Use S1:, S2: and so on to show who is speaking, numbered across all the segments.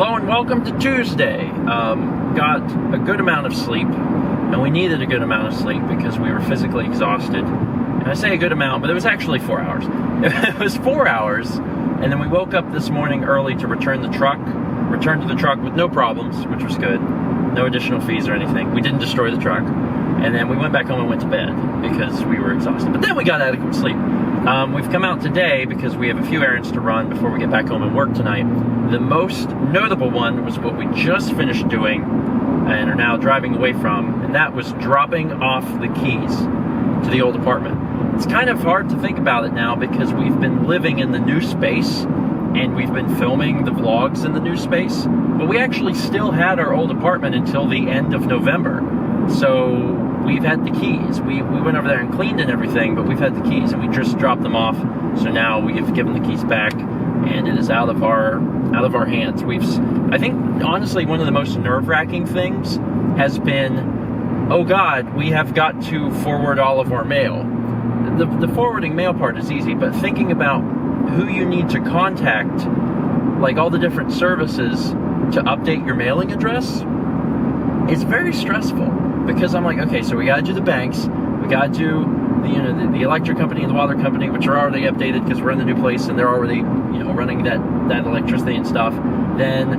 S1: Hello and welcome to Tuesday. Got a good amount of sleep, and we needed a good amount of sleep because we were physically exhausted. And I say a good amount, but it was actually 4 hours. It was 4 hours, and then we woke up this morning early to return to the truck with no problems, which was good. No additional fees or anything. We didn't destroy the truck. And then we went back home and went to bed because we were exhausted. But then we got adequate sleep. We've come out today because we have a few errands to run before we get back home and work tonight. The most notable one was what we just finished doing and are now driving away from, and that was dropping off the keys to the old apartment. It's kind of hard to think about it now because we've been living in the new space and we've been filming the vlogs in the new space, but we actually still had our old apartment until the end of November. So we've had the keys. We went over there and cleaned and everything, but we've had the keys and we just dropped them off. So now we have given the keys back and it is out of our hands. I think honestly one of the most nerve-wracking things has been, oh God, we have got to forward all of our mail. The forwarding mail part is easy, but thinking about who you need to contact, like all the different services to update your mailing address, is very stressful. Because I'm like, okay, so we gotta do the banks, we gotta do the electric company and the water company, which are already updated because we're in the new place and they're already running that electricity and stuff. Then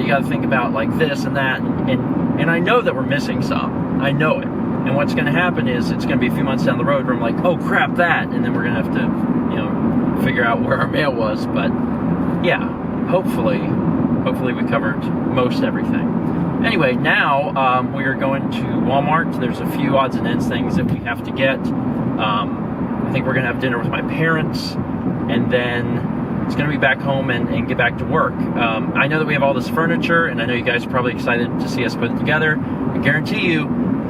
S1: you gotta think about like this and that, and I know that we're missing some. I know it. And what's gonna happen is it's gonna be a few months down the road where I'm like, oh crap, that, and then we're gonna have to figure out where our mail was. But yeah, hopefully we covered most everything. Anyway, now we are going to Walmart. There's a few odds and ends things that we have to get. I think we're going to have dinner with my parents, and then it's going to be back home and get back to work. I know that we have all this furniture, and I know you guys are probably excited to see us put it together. I guarantee you're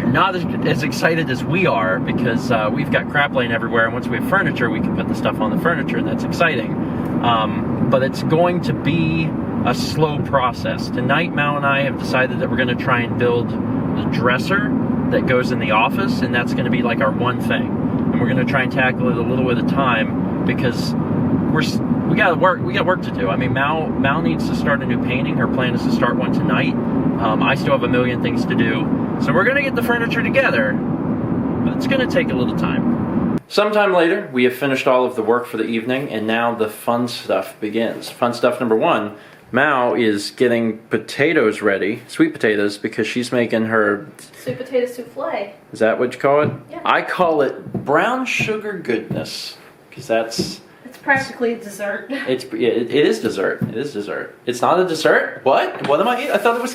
S1: not as excited as we are because we've got crap laying everywhere, and once we have furniture, we can put the stuff on the furniture, and that's exciting. But it's going to be a slow process. Tonight, Mal and I have decided that we're going to try and build the dresser that goes in the office, and that's going to be like our one thing. And we're going to try and tackle it a little at a time because we got work to do. I mean, Mal needs to start a new painting. Her plan is to start one tonight. I still have a million things to do, so we're going to get the furniture together, but it's going to take a little time. Sometime later, we have finished all of the work for the evening, and now the fun stuff begins. Fun stuff number one. Mao is getting potatoes ready, sweet potatoes, because she's making her...
S2: Sweet potato souffle.
S1: Is that what you call it?
S2: Yeah.
S1: I call it brown sugar goodness, because that's...
S2: It's practically a dessert.
S1: It is dessert. It is dessert. It's not a dessert? What? What am I eating? I thought it was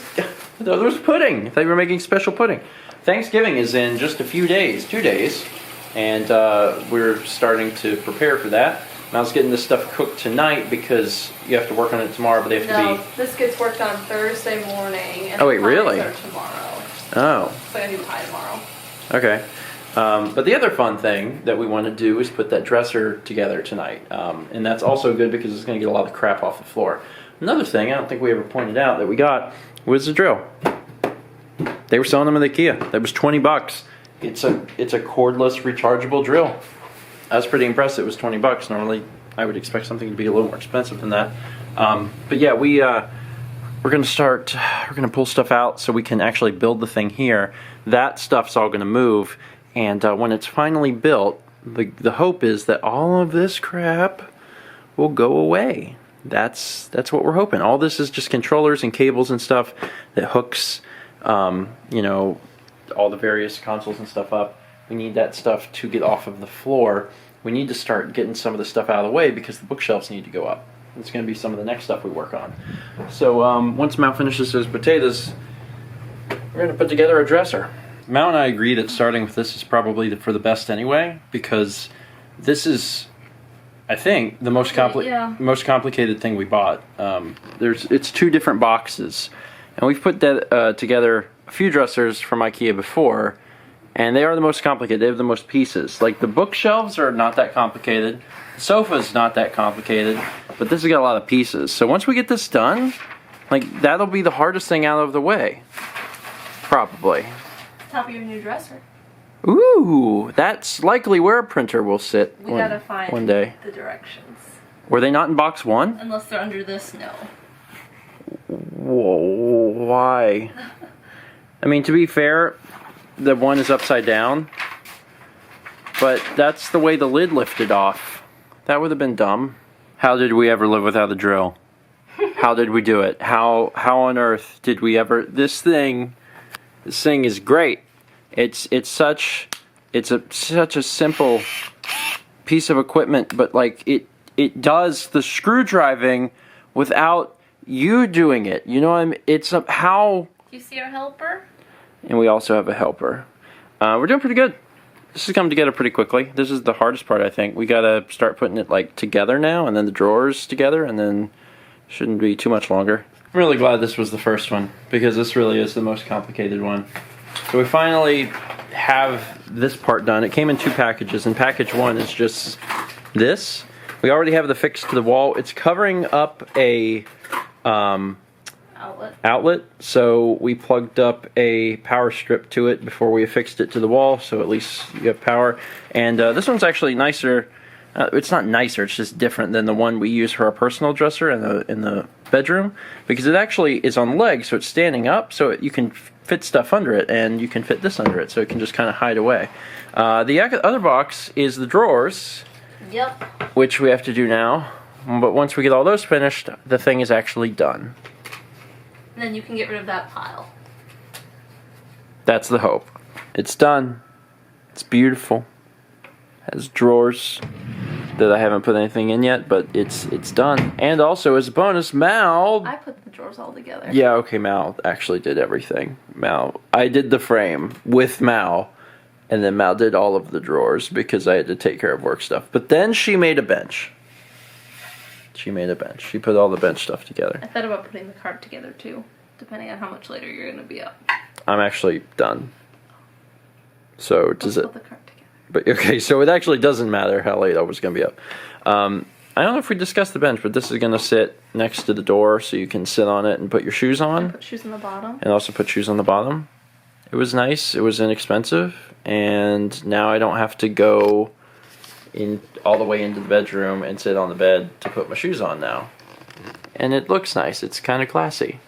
S1: pudding. I thought you were making special pudding. Thanksgiving is in just a few days, 2 days, and we're starting to prepare for that. Mal's getting this stuff cooked tonight because you have to work on it tomorrow, but they have to be...
S2: No, this gets worked on Thursday morning. And
S1: oh, wait, really?
S2: Tomorrow.
S1: Oh.
S2: So I do pie tomorrow.
S1: Okay. But the other fun thing that we want to do is put that dresser together tonight. And that's also good because it's going to get a lot of crap off the floor. Another thing I don't think we ever pointed out that we got was the drill. They were selling them at IKEA. That was $20. It's a cordless rechargeable drill. I was pretty impressed. It was $20. Normally, I would expect something to be a little more expensive than that. But yeah, we're going to start. We're going to pull stuff out so we can actually build the thing here. That stuff's all going to move, and when it's finally built, the hope is that all of this crap will go away. That's what we're hoping. All this is just controllers and cables and stuff that hooks, all the various consoles and stuff up. We need that stuff to get off of the floor. We need to start getting some of the stuff out of the way because the bookshelves need to go up. It's going to be some of the next stuff we work on. So once Mal finishes those potatoes, we're going to put together a dresser. Mal and I agree that starting with this is probably for the best anyway, because this is, I think, the most complicated thing we bought. It's 2 different boxes, and we've put that together a few dressers from IKEA before. And they are the most complicated. They have the most pieces. Like the bookshelves are not that complicated. The sofa's not that complicated. But this has got a lot of pieces. So once we get this done, like that'll be the hardest thing out of the way. Probably.
S2: Top of your new dresser.
S1: Ooh, that's likely where a printer will sit
S2: We gotta find
S1: one day.
S2: The directions.
S1: Were they not in box 1?
S2: Unless they're under this, no.
S1: Whoa, why? I mean, to be fair, the one is upside down, but that's the way the lid lifted off. That would have been dumb. How did we ever live without a drill? How did we do it? How on earth did we ever? This thing is great. It's such a simple piece of equipment, but like it does the screw driving without you doing it. You know what I mean? It's how.
S2: Do you see our helper?
S1: And we also have a helper. We're doing pretty good. This has come together pretty quickly. This is the hardest part, I think. We gotta start putting it like together now, and then the drawers together, and then shouldn't be too much longer. I'm really glad this was the first one, because this really is the most complicated one. So we finally have this part done. It came in 2 packages, and package 1 is just this. We already have the fix to the wall. It's covering up a outlet, so we plugged up a power strip to it before we affixed it to the wall, so at least you have power. And this one's actually nicer. It's not nicer, it's just different than the one we use for our personal dresser in the bedroom, because it actually is on legs, so it's standing up, so you can fit stuff under it, and you can fit this under it, so it can just kind of hide away. The other box is the drawers,
S2: Yep.
S1: which we have to do now, but once we get all those finished, the thing is actually done.
S2: And then you can get rid of that pile.
S1: That's the hope. It's done. It's beautiful. Has drawers that I haven't put anything in yet, but it's done. And also, as a bonus, Mal...
S2: I put the drawers all together.
S1: Yeah, okay, Mal actually did everything. I did the frame with Mal, and then Mal did all of the drawers because I had to take care of work stuff. But then she made a bench. She put all the bench stuff together.
S2: I thought about putting the cart together too, depending on how much later you're going to be up.
S1: I'm actually done. So does it...
S2: Put the cart together.
S1: But okay, so it actually doesn't matter how late I was going to be up. I don't know if we discussed the bench, but this is going to sit next to the door so you can sit on it and put your shoes on.
S2: Put shoes on the bottom.
S1: And also put shoes on the bottom. It was nice. It was inexpensive. And now I don't have to go all the way into the bedroom and sit on the bed to put my shoes on now. And it looks nice. It's kind of classy.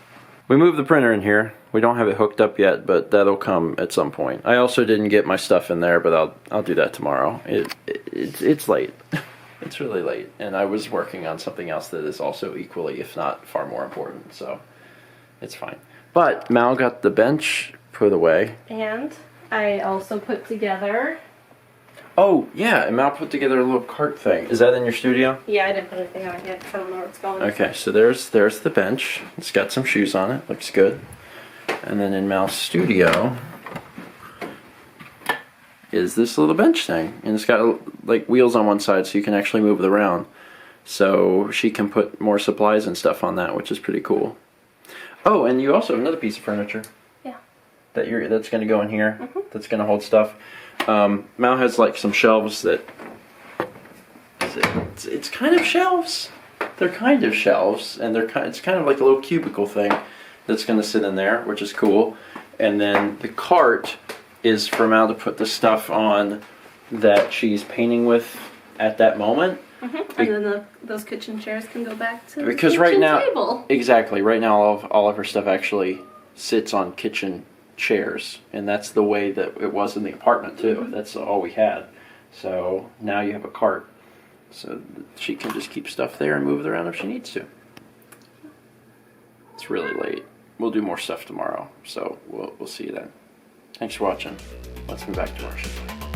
S1: We moved the printer in here. We don't have it hooked up yet, but that'll come at some point. I also didn't get my stuff in there, but I'll do that tomorrow. It's late. It's really late, and I was working on something else that is also equally, if not far more important, so it's fine. But Mal got the bench put away.
S2: And I also put together...
S1: Oh, yeah, and Mal put together a little cart thing. Is that in your studio?
S2: Yeah, I didn't put anything on it yet because I don't know where it's going.
S1: Okay, so there's the bench. It's got some shoes on it. Looks good. And then in Mal's studio is this little bench thing. And it's got like wheels on one side so you can actually move it around. So she can put more supplies and stuff on that, which is pretty cool. Oh, and you also have another piece of furniture.
S2: Yeah.
S1: That's going to go in here. Mm-hmm. That's going to hold stuff. Mal has like some shelves that... It's kind of shelves. They're kind of shelves, and it's kind of like a little cubicle thing that's going to sit in there, which is cool. And then the cart is for Mal to put the stuff on that she's painting with at that moment.
S2: Mm-hmm. And then those kitchen chairs can go back to the
S1: because
S2: kitchen
S1: right now,
S2: table.
S1: Exactly. Right now, all of her stuff actually sits on kitchen chairs, and that's the way that it was in the apartment too. Mm-hmm. That's all we had. So now you have a cart, so she can just keep stuff there and move it around if she needs to. It's really late. We'll do more stuff tomorrow, so we'll see you then. Thanks for watching. Let's move back to our show.